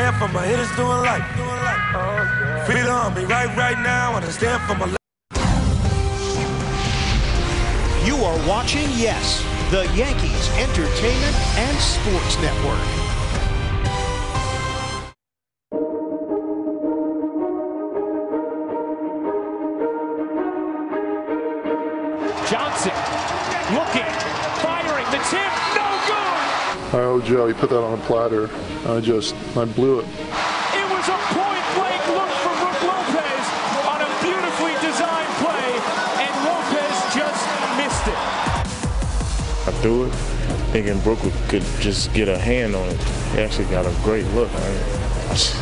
stand for my hitters doing life. Feel the army right now, and I stand for my life. You are watching Yes, the Yankees Entertainment and Sports Network. Johnson looking, firing, the tip, no good! Oh, Joe, you put that on a platter. I blew it. It was a point-blank look from Brook Lopez on a beautifully designed play, and Lopez just missed it. I threw it, thinking Brook could just get a hand on it. He actually got a great look.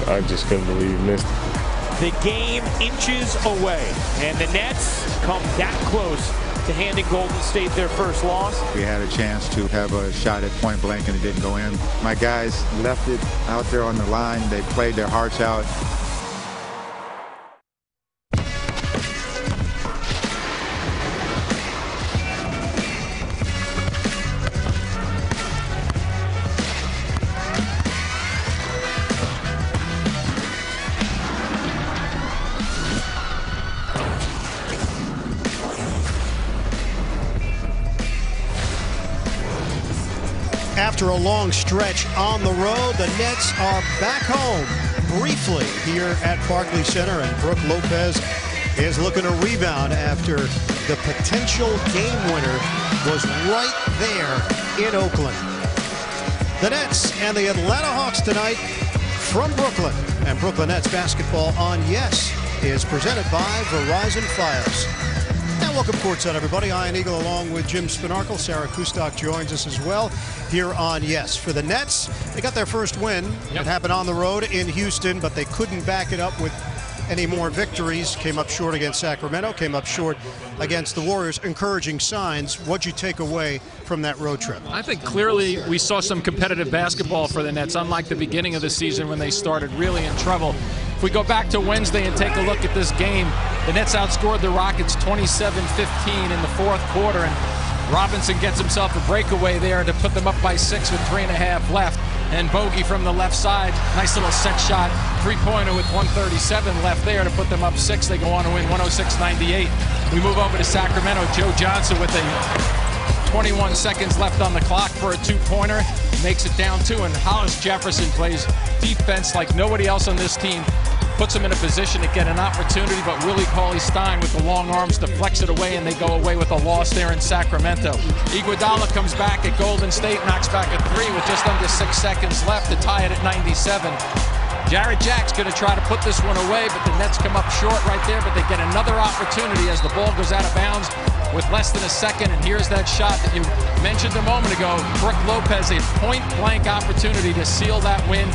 I just couldn't believe he missed it. The game inches away, and the Nets come that close to handing Golden State their first loss. We had a chance to have a shot at point blank and it didn't go in. My guys left it out there on the line. They played their hearts out. After a long stretch on the road, the Nets are back home briefly here at Barclays Center, and Brook Lopez is looking to rebound after the potential game winner was right there in Oakland. The Nets and the Atlanta Hawks tonight from Brooklyn, and Brooklyn Nets basketball on Yes is presented by Verizon Fios. And welcome courtside, everybody. Ian Eagle along with Jim Spinarkle. Sarah Kustok joins us as well here on Yes. For the Nets, they got their first win. It happened on the road in Houston, but they couldn't back it up with any more victories. Came up short against Sacramento, came up short against the Warriors. Encouraging signs. What'd you take away from that road trip? I think clearly we saw some competitive basketball for the Nets, unlike the beginning of the season when they started really in trouble. If we go back to Wednesday and take a look at this game, the Nets outscored the Rockets 27-15 in the fourth quarter, and Robinson gets himself a breakaway there to put them up by 6 with 3.5 left. And Bogey from the left side, nice little set shot, three-pointer with 1:37 left there to put them up 6. They go on to win 106-98. We move over to Sacramento. Joe Johnson with 21 seconds left on the clock for a two-pointer, makes it down 2, and Hollis Jefferson plays defense like nobody else on this team. Puts them in a position to get an opportunity, but Willie Cauley-Stein with the long arms deflects it away, and they go away with a loss there in Sacramento. Iguodala comes back at Golden State, knocks back a 3 with just under 6 seconds left to tie it at 97. Jarrett Jack's going to try to put this one away, but the Nets come up short right there, but they get another opportunity as the ball goes out of bounds with less than a second, and here's that shot that you mentioned a moment ago. Brook Lopez, a point-blank opportunity to seal that win.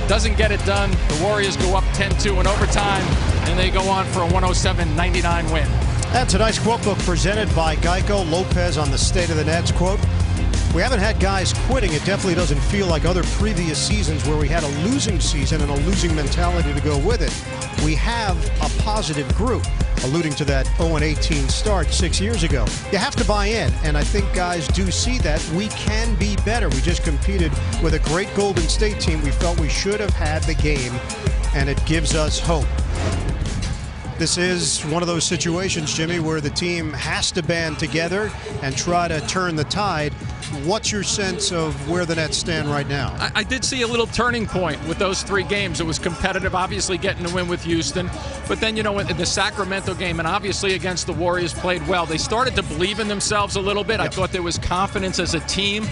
Doesn't get it done. The Warriors go up 10-2 in overtime, and they go on for a 107-99 win. And tonight's quote book presented by Geico. Lopez on the state of the Nets, quote, "We haven't had guys quitting. It definitely doesn't feel like other previous seasons where we had a losing season and a losing mentality to go with it. We have a positive group," alluding to that 0-18 start 6 years ago. You have to buy in, and I think guys do see that. We can be better. We just competed with a great Golden State team. We felt we should have had the game, and it gives us hope. This is one of those situations, Jimmy, where the team has to band together and try to turn the tide. What's your sense of where the Nets stand right now? I did see a little turning point with those 3 games. It was competitive, obviously getting the win with Houston. But then, you know, in the Sacramento game and obviously against the Warriors played well. They started to believe in themselves a little bit. I thought there was confidence as a team.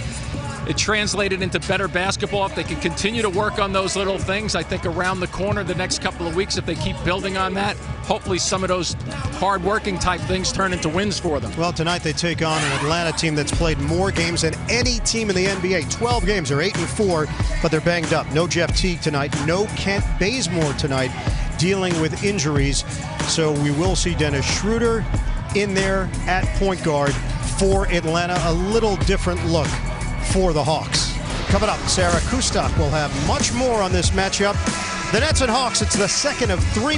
It translated into better basketball. If they can continue to work on those little things, I think around the corner the next couple of weeks, if they keep building on that, hopefully some of those hard-working type things turn into wins for them. Well, tonight they take on an Atlanta team that's played more games than any team in the NBA. 12 games. They're 8-4, but they're banged up. No Jeff Teague tonight. No Kent Bazemore tonight, dealing with injuries. So we will see Dennis Schroeder in there at point guard for Atlanta. A little different look for the Hawks. Coming up, Sarah Kustok will have much more on this matchup. The Nets and Hawks, it's the second of 3